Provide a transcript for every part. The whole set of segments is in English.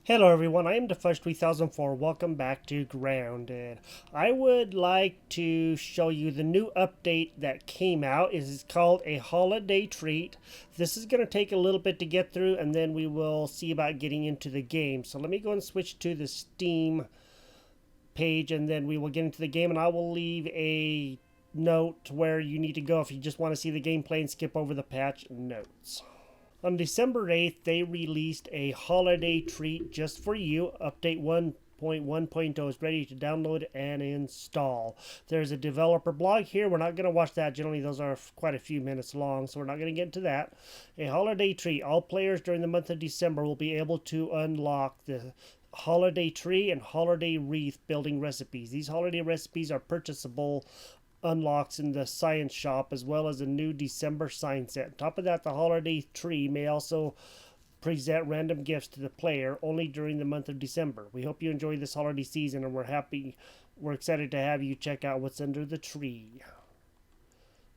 Hello everyone, I am Defudge3004. Welcome back to Grounded. I would like to show you the new update that came out. It is called a holiday treat. This is going to take a little bit to get through and then we will see about getting into the game. So let me go and switch to the Steam page and then we will get into the game, and I will leave a note where you need to go if you just want to see the gameplay and skip over the patch notes. On December 8th, they released a holiday treat just for you. Update 1.1.0 is ready to download and install. There's a developer blog here. We're not going to watch that. Generally, those are quite a few minutes long, so we're not going to get into that. A holiday treat. All players during the month of December will be able to unlock the holiday tree and holiday wreath building recipes. These holiday recipes are purchasable unlocks in the science shop, as well as a new December sign set. On top of that, the holiday tree may also present random gifts to the player only during the month of December. We hope you enjoy this holiday season, and we're excited to have you check out what's under the tree.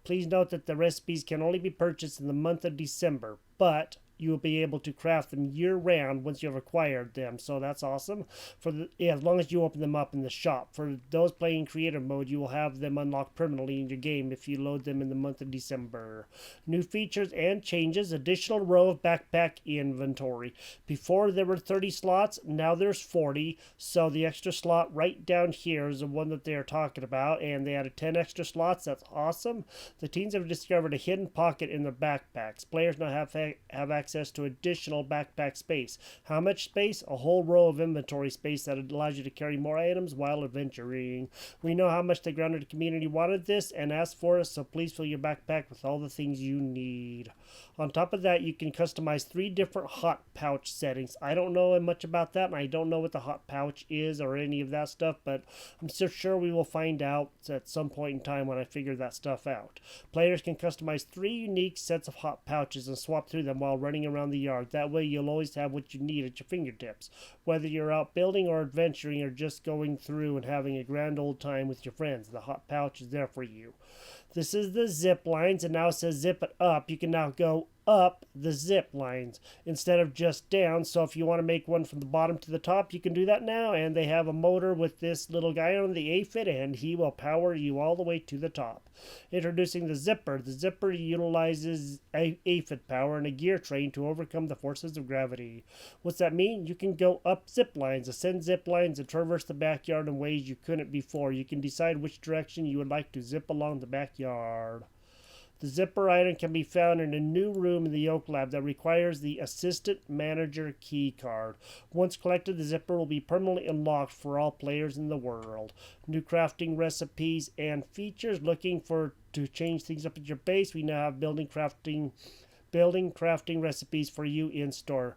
Please note that the recipes can only be purchased in the month of December, but you will be able to craft them year-round once you have acquired them, so that's awesome. As long as you open them up in the shop. For those playing creative mode, you will have them unlocked permanently in your game if you load them in the month of December. New features and changes. Additional row of backpack inventory. Before there were 30 slots, now there's 40, so the extra slot right down here is the one that they are talking about, and they added 10 extra slots. That's awesome. The teens have discovered a hidden pocket in their backpacks. Players now have access to additional backpack space. How much space? A whole row of inventory space that allows you to carry more items while adventuring. We know how much the Grounded community wanted this and asked for it, so please fill your backpack with all the things you need. On top of that, you can customize 3 different hot pouch settings. I don't know much about that, and I don't know what the hot pouch is or any of that stuff, but I'm so sure we will find out at some point in time when I figure that stuff out. Players can customize 3 unique sets of hot pouches and swap through them while running around the yard. That way you'll always have what you need at your fingertips, whether you're out building or adventuring or just going through and having a grand old time with your friends. The hot pouch is there for you. This is the zip lines, and now it says zip it up. You can now go up the zip lines instead of just down. So if you want to make one from the bottom to the top, you can do that now. And they have a motor with this little guy on the aphid, and he will power you all the way to the top. Introducing the zipper. The zipper utilizes aphid power and a gear train to overcome the forces of gravity. What's that mean? You can go up zip lines, ascend zip lines, and traverse the backyard in ways you couldn't before. You can decide which direction you would like to zip along the backyard. The zipper item can be found in a new room in the Oak Lab that requires the Assistant Manager key card. Once collected, the zipper will be permanently unlocked for all players in the world. New crafting recipes and features. Looking to change things up at your base? We now have building crafting recipes for you in store.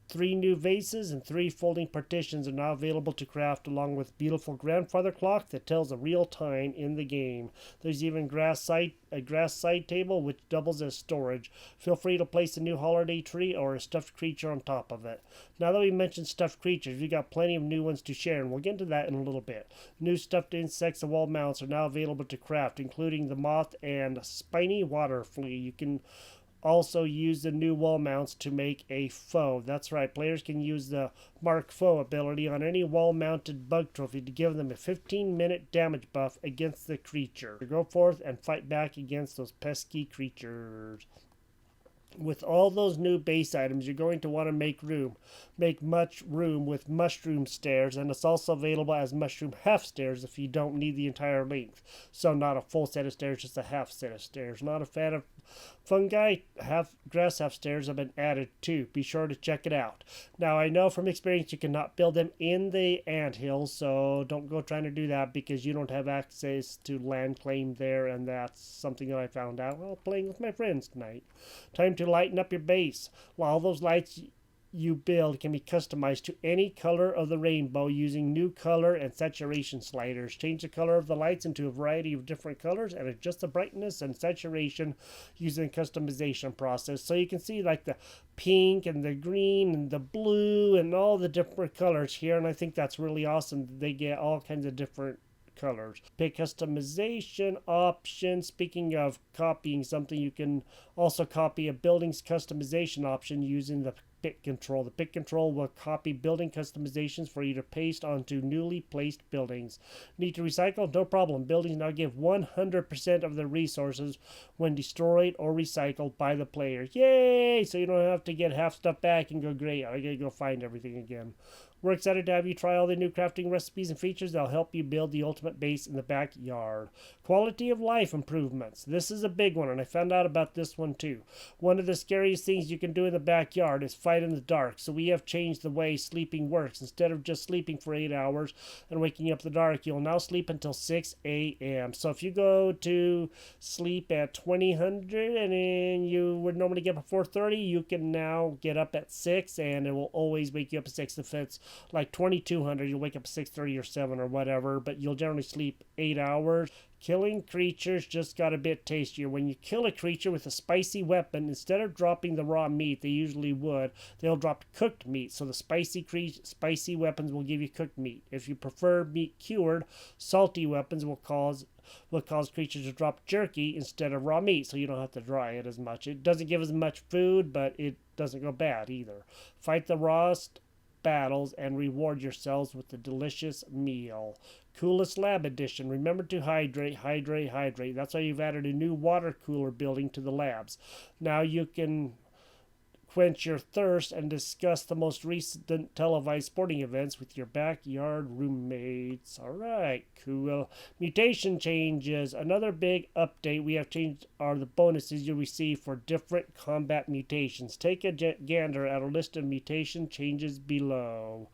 3 new vases and 3 folding partitions are now available to craft, along with beautiful grandfather clock that tells the real time in the game. There's even a grass side table which doubles as storage. Feel free to place a new holiday tree or a stuffed creature on top of it. Now that we mentioned stuffed creatures, we got plenty of new ones to share, and we'll get into that in a little bit. New stuffed insects and wall mounts are now available to craft, including the moth and spiny water flea. You can also use the new wall mounts to make a foe. That's right, players can use the Mark Foe ability on any wall-mounted bug trophy to give them a 15-minute damage buff against the creature. Go forth and fight back against those pesky creatures. With all those new base items, you're going to want to make much room with mushroom stairs, and it's also available as mushroom half stairs if you don't need the entire length. So not a full set of stairs, just a half set of stairs. Not a fan of fungi, grass half stairs have been added too. Be sure to check it out. Now I know from experience you cannot build them in the anthill, so don't go trying to do that because you don't have access to land claim there, and that's something that I found out while playing with my friends tonight. Time to lighten up your base. All those lights you build can be customized to any color of the rainbow using new color and saturation sliders. Change the color of the lights into a variety of different colors and adjust the brightness and saturation using the customization process. So you can see like the pink and the green and the blue and all the different colors here, and I think that's really awesome. They get all kinds of different colors. Pick customization option. Speaking of copying something, you can also copy a building's customization option using the Pick control. The pick control will copy building customizations for you to paste onto newly placed buildings. Need to recycle? No problem. Buildings now give 100% of their resources when destroyed or recycled by the player. Yay! So you don't have to get half stuff back and go, great, I gotta go find everything again. We're excited to have you try all the new crafting recipes and features that'll help you build the ultimate base in the backyard. Quality of life improvements. This is a big one, and I found out about this one too. One of the scariest things you can do in the backyard is fight in the dark, so we have changed the way sleeping works. Instead of just sleeping for 8 hours and waking up in the dark, you'll now sleep until 6 a.m. So if you go to sleep at 2000 and you would normally get up at 4:30, you can now get up at 6, and it will always wake you up at 6. If it's like 2200, you'll wake up at 6:30 or 7 or whatever, but you'll generally sleep 8 hours. Killing creatures just got a bit tastier. When you kill a creature with a spicy weapon, instead of dropping the raw meat they usually would, they'll drop cooked meat. So the spicy weapons will give you cooked meat. If you prefer meat cured, salty weapons will cause creatures to drop jerky instead of raw meat, so you don't have to dry it as much. It doesn't give as much food, but it doesn't go bad either. Fight the rawest battles and reward yourselves with a delicious meal. Coolest Lab Edition. Remember to hydrate, hydrate, hydrate. That's why you've added a new water cooler building to the labs. Now you can quench your thirst and discuss the most recent televised sporting events with your backyard roommates. All right, cool. Mutation changes. Another big update we have changed are the bonuses you receive for different combat mutations. Take a gander at a list of mutation changes below.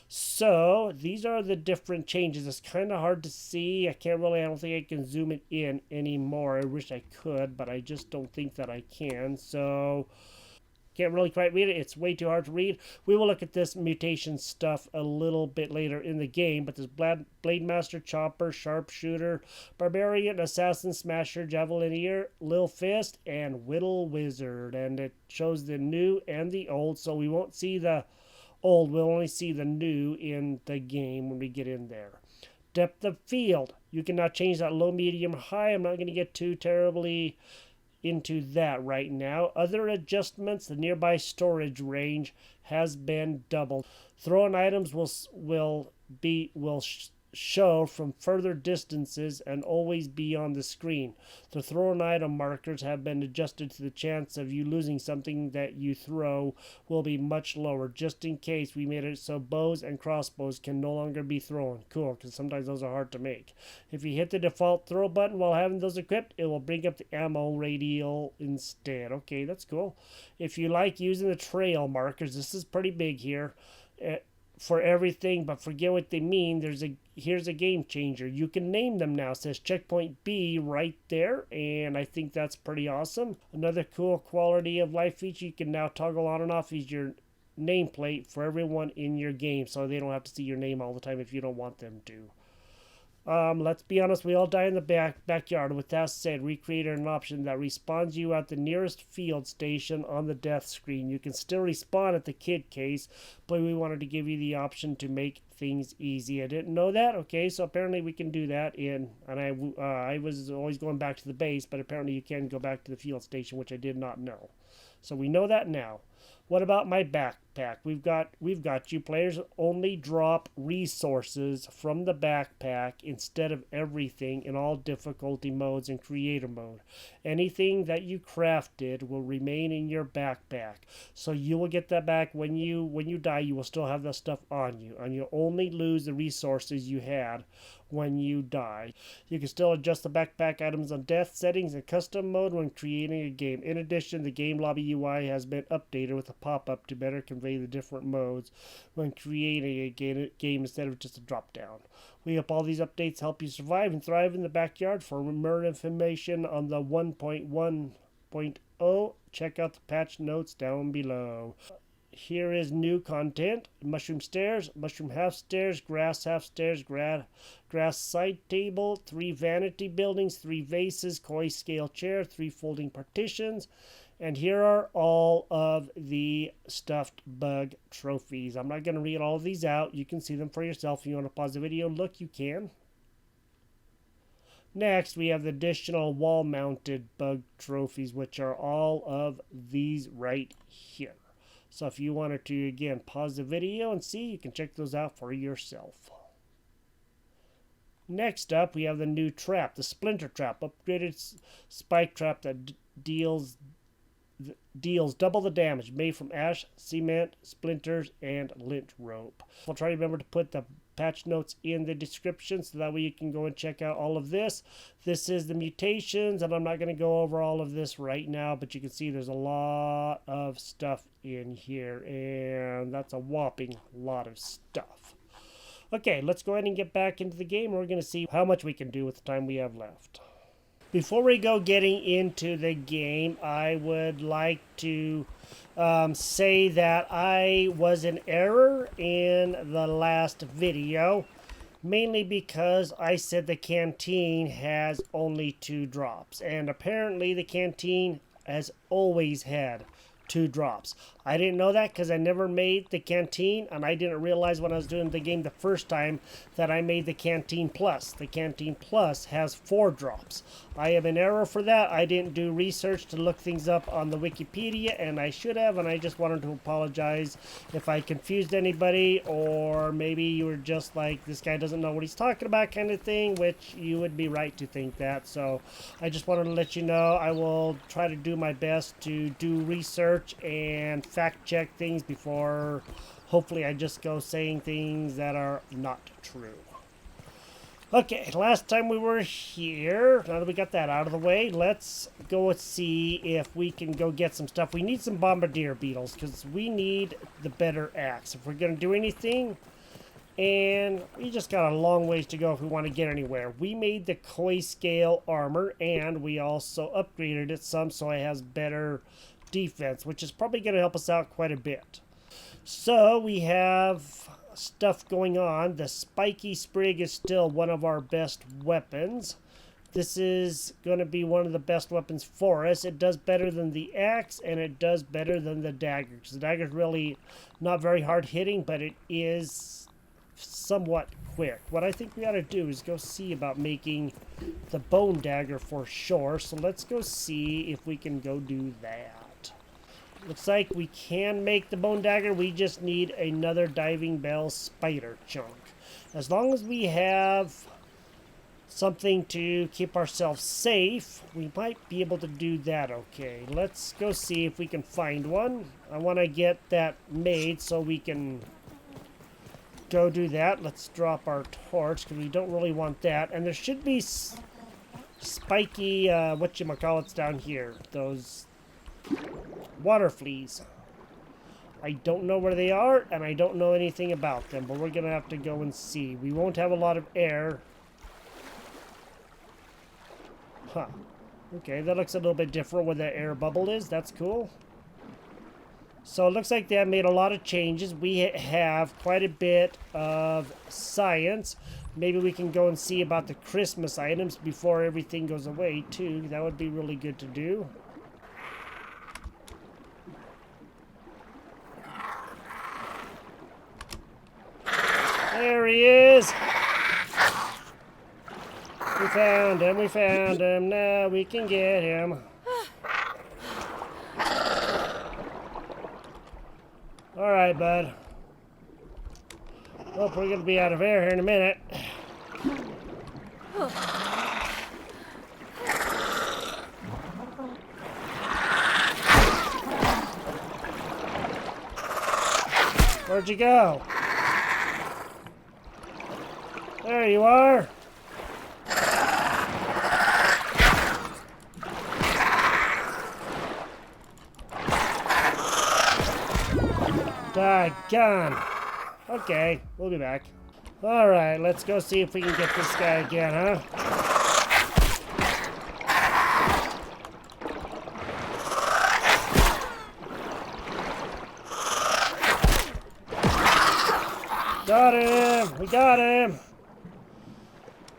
So these are the different changes. It's kind of hard to see. I don't think I can zoom it in anymore. I wish I could, but I just don't think that I can. So can't really quite read it. It's way too hard to read. We will look at this mutation stuff a little bit later in the game, but there's Blade Master, Chopper, Sharpshooter, Barbarian, Assassin, Smasher, Javelinier, Lil Fist, and Whittle Wizard. And it shows the new and the old, so we won't see the old. We'll only see the new in the game when we get in there. Depth of field. You can now change that low, medium, high. I'm not going to get too terribly into that right now. Other adjustments, the nearby storage range has been doubled. Thrown items will show from further distances and always be on the screen. The thrown item markers have been adjusted to the chance of you losing something that you throw will be much lower. Just in case, we made it so bows and crossbows can no longer be thrown. Cool, because sometimes those are hard to make. If you hit the default throw button while having those equipped, it will bring up the ammo radial instead. Okay, that's cool. If you like using the trail markers, this is pretty big here. For everything, but forget what they mean. Here's a game changer. You can name them now. It says checkpoint B right there, and I think that's pretty awesome. Another cool quality of life feature, you can now toggle on and off is your nameplate for everyone in your game, so they don't have to see your name all the time if you don't want them to. Let's be honest, we all die in the backyard. With that said, we created an option that respawns you at the nearest field station on the death screen. You can still respawn at the kid case, but we wanted to give you the option to make things easy. I didn't know that. Okay, so apparently we can do that I was always going back to the base, but apparently you can go back to the field station, which I did not know. So we know that now. What about my backpack? We've got you. Players only drop resources from the backpack instead of everything in all difficulty modes and creator mode. Anything that you crafted will remain in your backpack. So you will get that back when you die. You will still have that stuff on you, and you'll only lose the resources you had when you die. You can still adjust the backpack items on death settings and custom mode when creating a game. In addition, the game lobby UI has been updated with a pop-up to better convey the different modes when creating a game instead of just a drop-down. We hope all these updates help you survive and thrive in the backyard. For more information on the 1.1.0, check out the patch notes down below. Here is new content: mushroom stairs, mushroom half stairs, grass half stairs, grass side table, 3 vanity buildings, 3 vases, koi scale chair, 3 folding partitions, and here are all of the stuffed bug trophies. I'm not going to read all of these out. You can see them for yourself. If you want to pause the video, look, you can. Next, we have the additional wall-mounted bug trophies, which are all of these right here. So if you wanted to, again, pause the video and see, you can check those out for yourself. Next up, we have the new trap, the Splinter Trap, upgraded spike trap that deals double the damage, made from ash, cement, splinters, and lint rope. I'll try to remember to put the patch notes in the description so that way you can go and check out all of this. This is the mutations, and I'm not going to go over all of this right now, but you can see there's a lot of stuff in here, and that's a whopping lot of stuff. Okay, let's go ahead and get back into the game. We're going to see how much we can do with the time we have left. Before we go getting into the game, I would like to say that I was in error in the last video, mainly because I said the canteen has only 2 drops, and apparently the canteen has always had 2 drops. I didn't know that because I never made the canteen, and I didn't realize when I was doing the game the first time that I made the canteen plus. The canteen plus has 4 drops. I am in error for that. I didn't do research to look things up on the Wikipedia, and I should have, and I just wanted to apologize if I confused anybody, or maybe you were just like, this guy doesn't know what he's talking about kind of thing, which you would be right to think that. So I just wanted to let you know I will try to do my best to do research and fact check things before hopefully I just go saying things that are not true. Okay, last time we were here, now that we got that out of the way, let's go and see if we can go get some stuff. We need some bombardier beetles because we need the better axe if we're going to do anything. And we just got a long ways to go if we want to get anywhere. We made the koi scale armor, and we also upgraded it some so it has better defense, which is probably going to help us out quite a bit. So we have stuff going on. The spiky sprig is still one of our best weapons. This is going to be one of the best weapons for us. It does better than the axe, and it does better than the dagger, because the dagger is really not very hard hitting, but it is somewhat quick. What I think we ought to do is go see about making the bone dagger for sure. So let's go see if we can go do that. Looks like we can make the bone dagger. We just need another diving bell spider chunk. As long as we have something to keep ourselves safe, we might be able to do that okay. Let's go see if we can find one. I want to get that made so we can go do that. Let's drop our torch because we don't really want that. And there should be spiky, whatchamacallits down here. Those water fleas. I don't know where they are, and I don't know anything about them, but we're going to have to go and see. We won't have a lot of air. Huh. Okay, that looks a little bit different where that air bubble is. That's cool. So it looks like they have made a lot of changes. We have quite a bit of science. Maybe we can go and see about the Christmas items before everything goes away, too. That would be really good to do. There he is! We found him, we found him. Now we can get him. Alright, bud. Hope we're gonna be out of air here in a minute. Where'd you go? There you are. Daggone. Okay, we'll be back. Alright, let's go see if we can get this guy again, huh? Got him! We got him!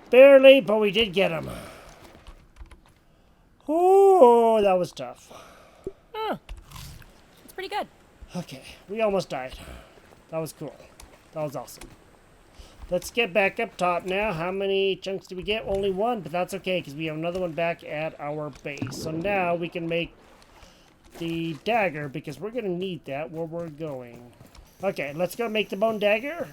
Barely, but we did get him. Ooh, that was tough. Oh, that's pretty good. Okay, we almost died. That was cool. That was awesome. Let's get back up top now. How many chunks did we get? Only 1, but that's okay because we have another one back at our base. So now we can make the dagger because we're going to need that where we're going. Okay, let's go make the bone dagger.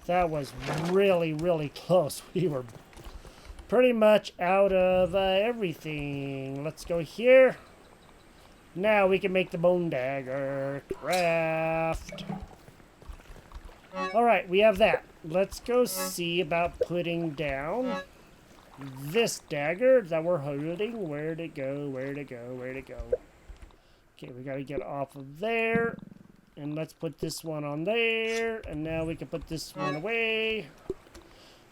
That was really, really close. We were pretty much out of everything. Let's go here. Now we can make the bone dagger. Craft. Alright, we have that. Let's go see about putting down this dagger that we're holding. Where'd it go? Where'd it go? Where'd it go? Okay, we gotta get off of there. And let's put this one on there. And now we can put this one away.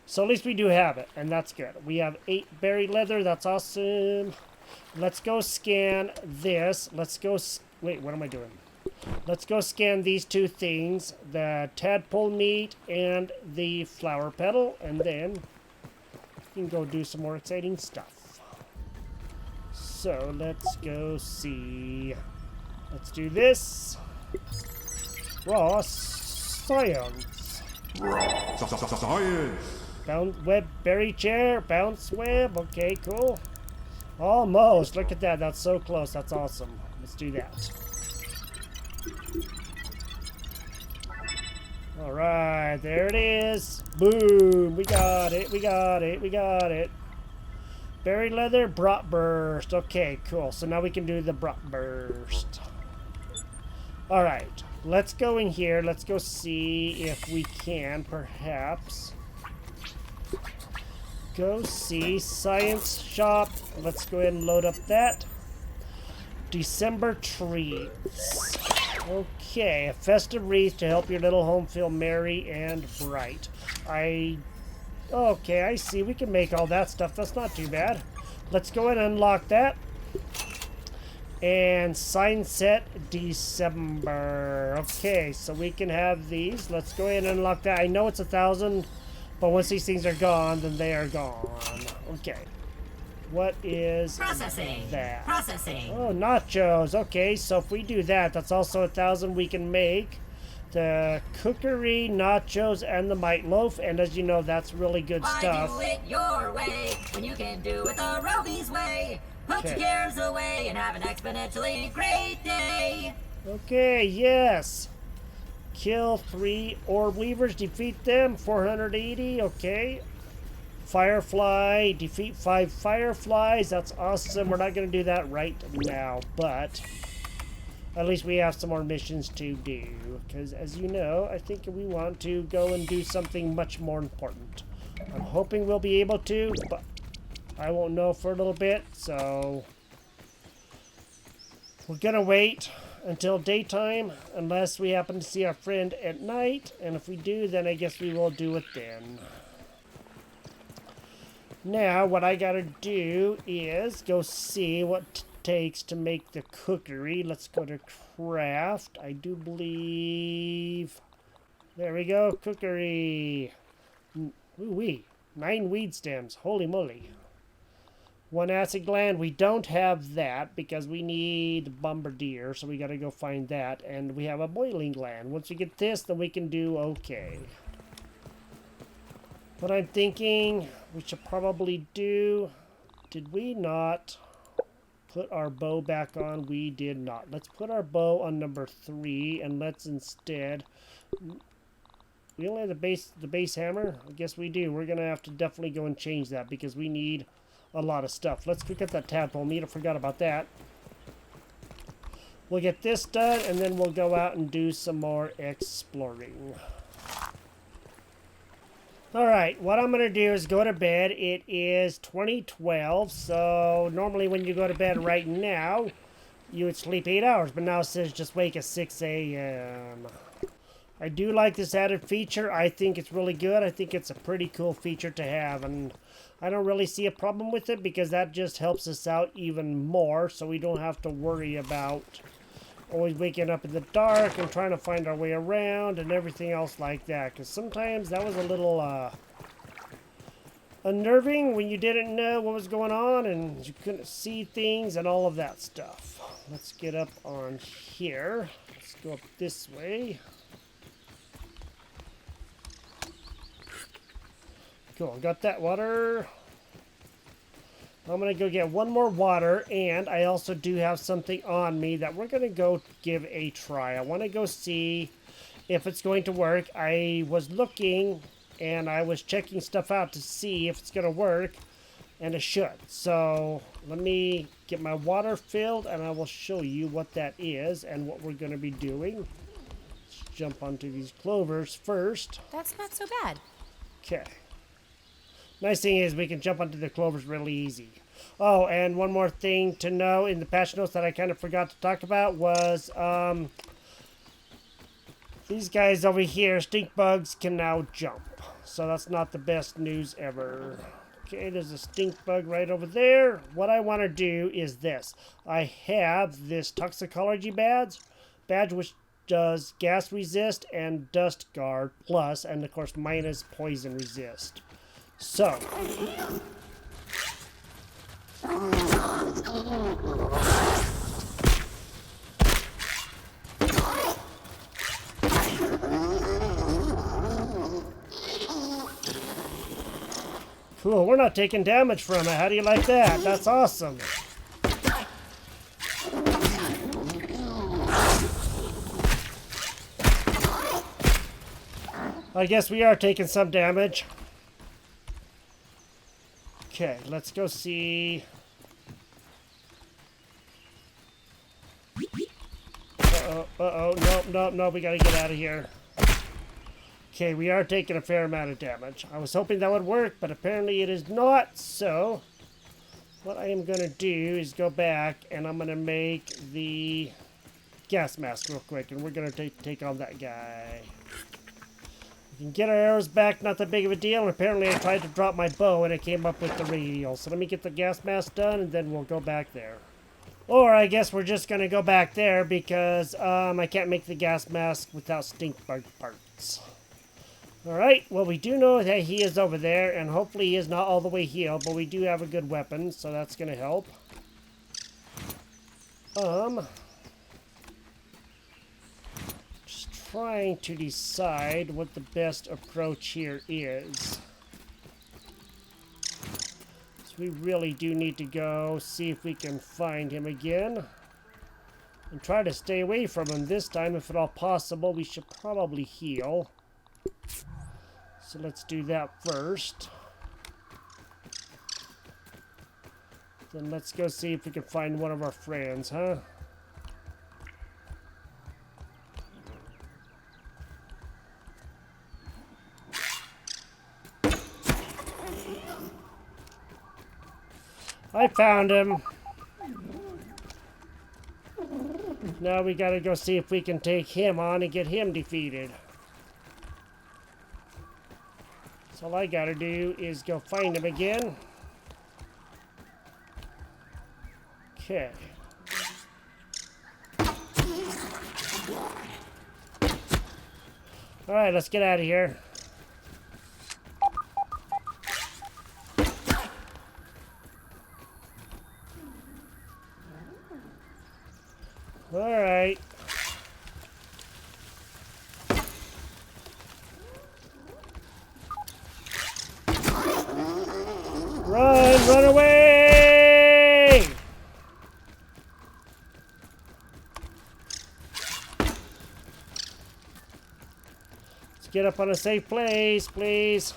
So at least we do have it. And that's good. We have 8 berry leather. That's awesome. Let's go scan this. Let's go... Wait, what am I doing? Let's go scan these 2 things. The tadpole meat and the flower petal. And then we can go do some more exciting stuff. So let's go see. Let's do this. Raw science. Science. Bounce web berry chair. Bounce web. Okay, cool. Almost. Look at that. That's so close. That's awesome. Let's do that. Alright, there it is. Boom. We got it. We got it. We got it. Berry leather, brat burst. Okay, cool. So now we can do the brat burst. Alright. Let's go in here. Let's go see if we can perhaps go see science shop. Let's go ahead and load up that. December treats. Okay, a festive wreath to help your little home feel merry and bright. Okay, I see. We can make all that stuff. That's not too bad. Let's go ahead and unlock that. And sign set December. Okay, so we can have these. Let's go ahead and unlock that. I know it's 1,000, but once these things are gone, then they are gone. Okay. What is Processing. that? Processing. Oh, nachos. Okay, so if we do that, that's also 1,000. We can make the cookery, nachos, and the mite loaf. And as you know, that's really good Why stuff. do it your way when you can do it the Roby's way? Put your cares away and have an exponentially great day. Okay, yes. Kill 3 orb weavers, defeat them, 480, okay. Firefly, defeat 5 fireflies, that's awesome. We're not going to do that right now, but at least we have some more missions to do. Because as you know, I think we want to go and do something much more important. I'm hoping we'll be able to, but I won't know for a little bit, so we're going to wait until daytime unless we happen to see our friend at night, and if we do, then I guess we will do it then. Now what I gotta do is go see what it takes to make the cookery. Let's go to craft. I do believe, there we go, cookery. Ooh-wee, 9 weed stems, holy moly. 1 acid gland. We don't have that because we need bombardier, so we gotta go find that. And we have a boiling gland. Once we get this, then we can do okay. What I'm thinking we should probably do, did we not put our bow back on? We did not. Let's put our bow on number 3, and let's instead, we only have the base hammer? I guess we do. We're gonna have to definitely go and change that because we need a lot of stuff. Let's pick up that tadpole meat. I forgot about that. We'll get this done, and then we'll go out and do some more exploring. Alright, what I'm going to do is go to bed. It is 2012, so normally when you go to bed right now, you would sleep 8 hours, but now it says just wake at 6 a.m. I do like this added feature. I think it's really good. I think it's a pretty cool feature to have, and I don't really see a problem with it because that just helps us out even more, so we don't have to worry about always waking up in the dark and trying to find our way around and everything else like that. Because sometimes that was a little unnerving when you didn't know what was going on and you couldn't see things and all of that stuff. Let's get up on here. Let's go up this way. Cool, got that water. I'm going to go get one more water, and I also do have something on me that we're going to go give a try. I want to go see if it's going to work. I was looking, and I was checking stuff out to see if it's going to work, and it should. So let me get my water filled, and I will show you what that is and what we're going to be doing. Let's jump onto these clovers first. That's not so bad. Okay. Nice thing is we can jump onto the clovers really easy. Oh, and one more thing to know in the patch notes that I kind of forgot to talk about was these guys over here, stink bugs, can now jump. So that's not the best news ever. Okay, there's a stink bug right over there. What I want to do is this. I have this toxicology badge which does gas resist and dust guard plus, and of course minus poison resist. So, cool, we're not taking damage from it. How do you like that? That's awesome. I guess we are taking some damage. Okay, let's go see. No, we gotta get out of here. Okay, we are taking a fair amount of damage. I was hoping that would work, but apparently it is not, so what I am gonna do is go back and I'm gonna make the gas mask real quick, and we're gonna take on that guy. We can get our arrows back, not that big of a deal. And apparently I tried to drop my bow and it came up with the radial. So let me get the gas mask done and then we'll go back there. Or I guess we're just going to go back there because I can't make the gas mask without stink bug parts. Alright, well we do know that he is over there and hopefully he is not all the way healed, but we do have a good weapon, so that's going to help. Trying to decide what the best approach here is. So we really do need to go see if we can find him again. And try to stay away from him this time if at all possible. We should probably heal. So let's do that first. Then let's go see if we can find one of our friends, huh? I found him. Now we gotta go see if we can take him on and get him defeated. So all I gotta do is go find him again. Okay. Alright, let's get out of here. Alright. Run away! Let's get up on a safe place, please.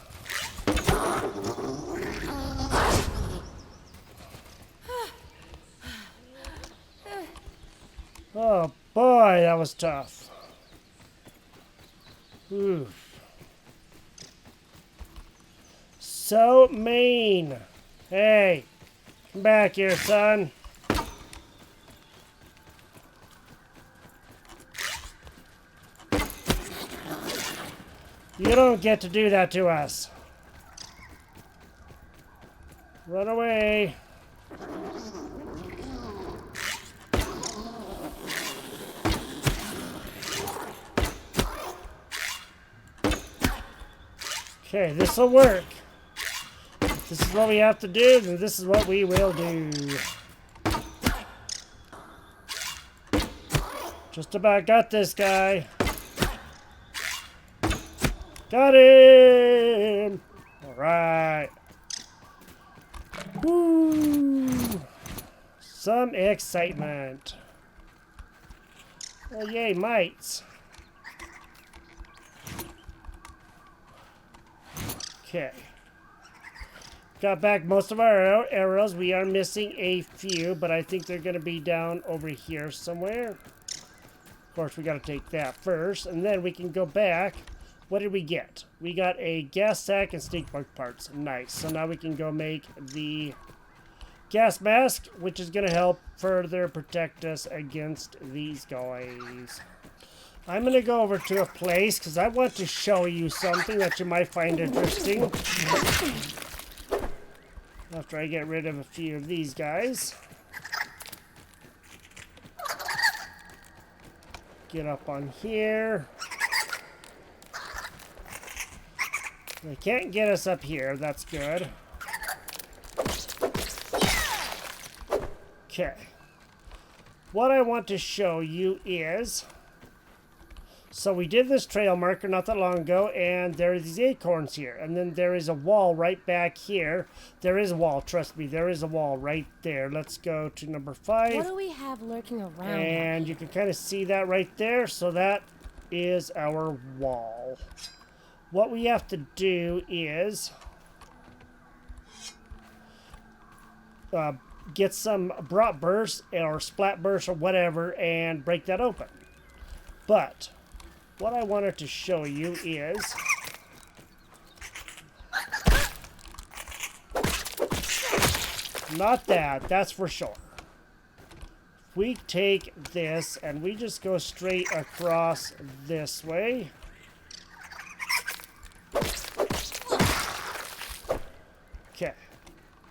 Oh boy, that was tough. Oof. So mean. Hey, come back here, son. You don't get to do that to us. Run away. Okay, this'll work. If this is what we have to do, then this is what we will do. Just about got this guy. Got him! Alright. Woo! Some excitement. Oh, yay, mites. Okay. Got back most of our arrows. We are missing a few, but I think they're going to be down over here somewhere. Of course, we got to take that first, and then we can go back. What did we get? We got a gas sack and stink bug parts. Nice. So now we can go make the gas mask, which is going to help further protect us against these guys. I'm going to go over to a place because I want to show you something that you might find interesting. After I get rid of a few of these guys. Get up on here. They can't get us up here. That's good. Okay. What I want to show you is... So we did this trail marker not that long ago, and there are these acorns here. And then there is a wall right back here. There is a wall, trust me, there is a wall right there. Let's go to number 5. What do we have lurking around? And you can kind of see that right there. So that is our wall. What we have to do is get some brat burst or splat burst or whatever and break that open. But what I wanted to show you is not that, that's for sure. We take this and we just go straight across this way. Okay,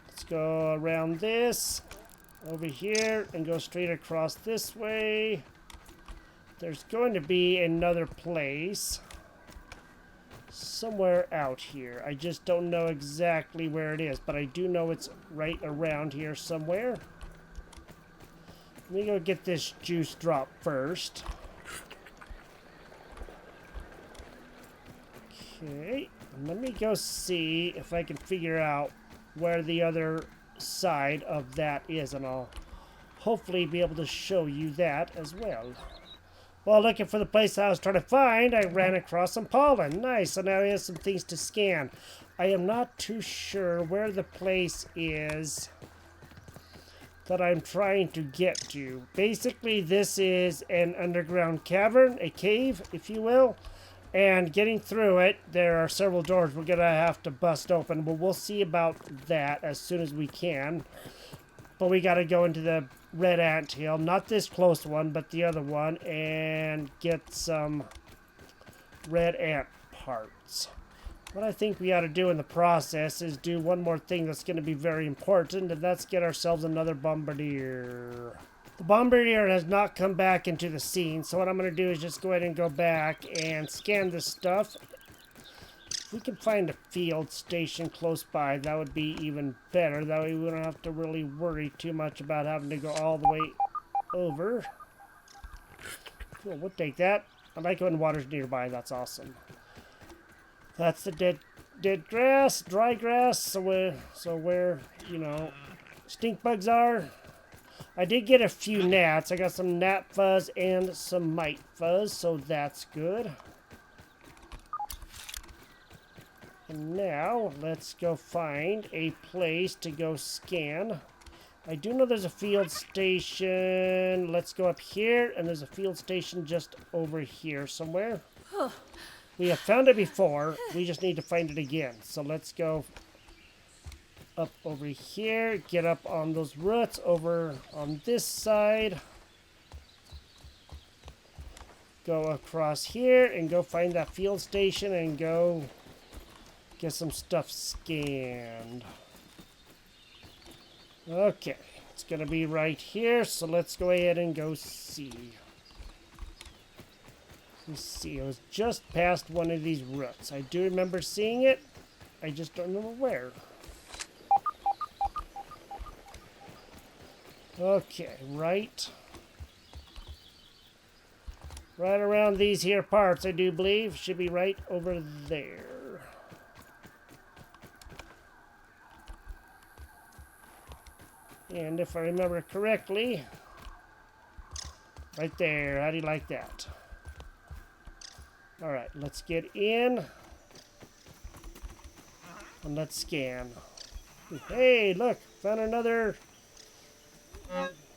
let's go around this over here and go straight across this way. There's going to be another place somewhere out here. I just don't know exactly where it is, but I do know it's right around here somewhere. Let me go get this juice drop first. Okay, let me go see if I can figure out where the other side of that is, and I'll hopefully be able to show you that as well. While looking for the place I was trying to find, I ran across some pollen. Nice, so now we have some things to scan. I am not too sure where the place is that I'm trying to get to. Basically, this is an underground cavern, a cave, if you will. And getting through it, there are several doors we're going to have to bust open. But we'll see about that as soon as we can. But we got to go into the red anthill, not this close one, but the other one, and get some red ant parts. What I think we ought to do in the process is do one more thing that's going to be very important, and that's get ourselves another bombardier. The bombardier has not come back into the scene, so what I'm going to do is just go ahead and go back and scan this stuff. If we can find a field station close by, that would be even better. That way we don't have to really worry too much about having to go all the way over. Cool, we'll take that. I like when water's nearby, that's awesome. That's the dead grass, dry grass, so where, you know, stink bugs are. I did get a few gnats. I got some gnat fuzz and some mite fuzz, so that's good. And now, let's go find a place to go scan. I do know there's a field station. Let's go up here, and there's a field station just over here somewhere. We have found it before. We just need to find it again. So let's go up over here, get up on those roots over on this side. Go across here and go find that field station and go get some stuff scanned. Okay, it's gonna be right here, so let's go ahead and go see. Let's see, it was just past one of these roots. I do remember seeing it, I just don't remember where. Okay, right around these here parts, I do believe. Should be right over there. And if I remember correctly, right there. How do you like that? Alright, let's get in. And let's scan. Hey, look! Found another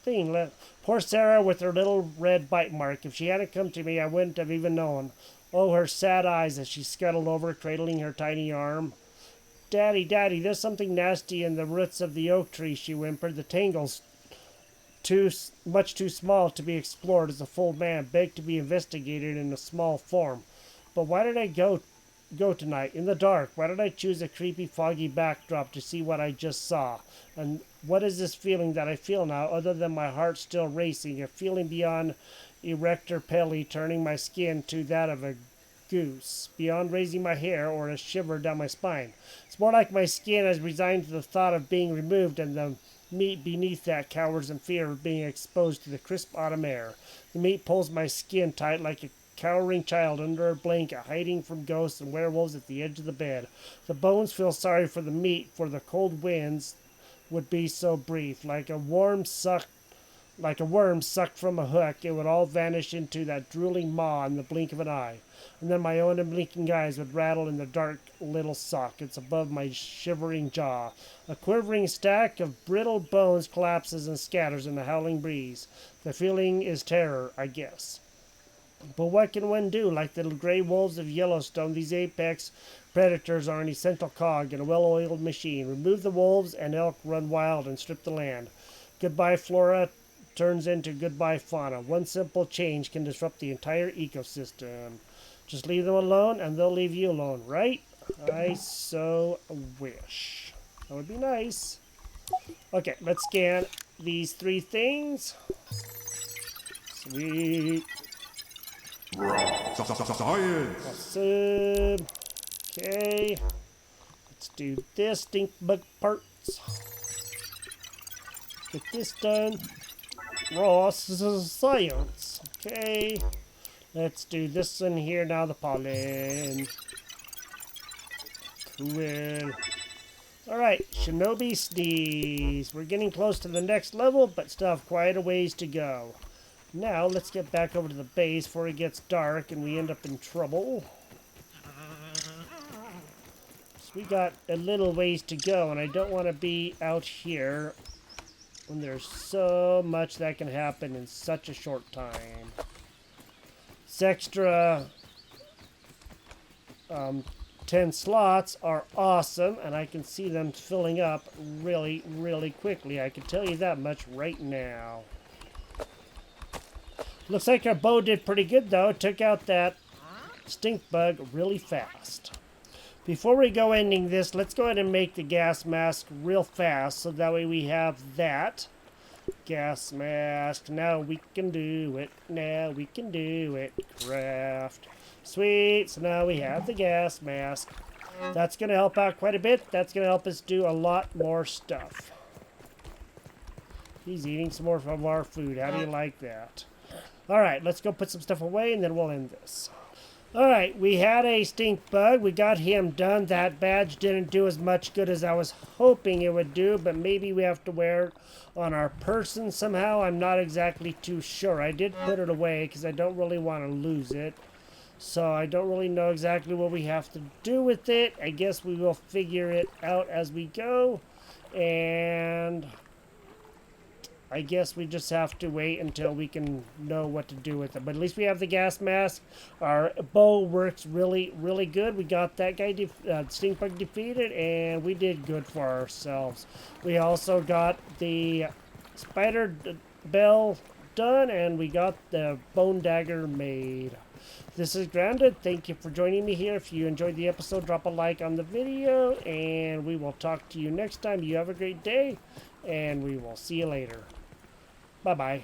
thing. Poor Sarah with her little red bite mark. If she hadn't come to me, I wouldn't have even known. Oh, her sad eyes as she scuttled over, cradling her tiny arm. Daddy, Daddy, there's something nasty in the roots of the oak tree, she whimpered. The tangle's much too small to be explored as a full man begged to be investigated in a small form. But why did I go tonight in the dark? Why did I choose a creepy, foggy backdrop to see what I just saw? And what is this feeling that I feel now, other than my heart still racing, a feeling beyond erector pelli, turning my skin to that of a goose, beyond raising my hair or a shiver down my spine? It's more like my skin has resigned to the thought of being removed, and the meat beneath that cowers in fear of being exposed to the crisp autumn air. The meat pulls my skin tight like a cowering child under a blanket, hiding from ghosts and werewolves at the edge of the bed. The bones feel sorry for the meat, for the cold winds would be so brief. Like a worm sucked from a hook, it would all vanish into that drooling maw in the blink of an eye. And then my own unblinking eyes would rattle in the dark little sockets above my shivering jaw. A quivering stack of brittle bones collapses and scatters in the howling breeze. The feeling is terror, I guess. But what can one do? Like the gray wolves of Yellowstone, these apex predators are an essential cog in a well-oiled machine. Remove the wolves and elk run wild and strip the land. Goodbye flora turns into goodbye fauna. One simple change can disrupt the entire ecosystem. Just leave them alone and they'll leave you alone, right? I so wish. That would be nice. Okay, let's scan these 3 things. Sweet. Science. Awesome. Okay. Let's do this stink bug parts. Get this done. Raw science. Okay. Let's do this one here now, the pollen. Cool. Alright, Shinobi Sneeze. We're getting close to the next level, but still have quite a ways to go. Now, let's get back over to the base before it gets dark and we end up in trouble. So we got a little ways to go, and I don't want to be out here when there's so much that can happen in such a short time. This extra 10 slots are awesome, and I can see them filling up really, really quickly. I can tell you that much right now. Looks like our bow did pretty good, though. It took out that stink bug really fast. Before we go ending this, let's go ahead and make the gas mask real fast, so that way we have that. Gas mask. Now we can do it. Now we can do it. Craft. Sweet. So now we have the gas mask. That's going to help out quite a bit. That's going to help us do a lot more stuff. He's eating some more of our food. How do you like that? Alright, let's go put some stuff away and then we'll end this. Alright, we had a stink bug. We got him done. That badge didn't do as much good as I was hoping it would do, but maybe we have to wear it on our person somehow. I'm not exactly too sure. I did put it away because I don't really want to lose it. So I don't really know exactly what we have to do with it. I guess we will figure it out as we go. And I guess we just have to wait until we can know what to do with it. But at least we have the gas mask. Our bow works really, really good. We got that guy, stink bug defeated, and we did good for ourselves. We also got the spider bell done, and we got the bone dagger made. This is Grounded. Thank you for joining me here. If you enjoyed the episode, drop a like on the video, and we will talk to you next time. You have a great day, and we will see you later. Bye-bye.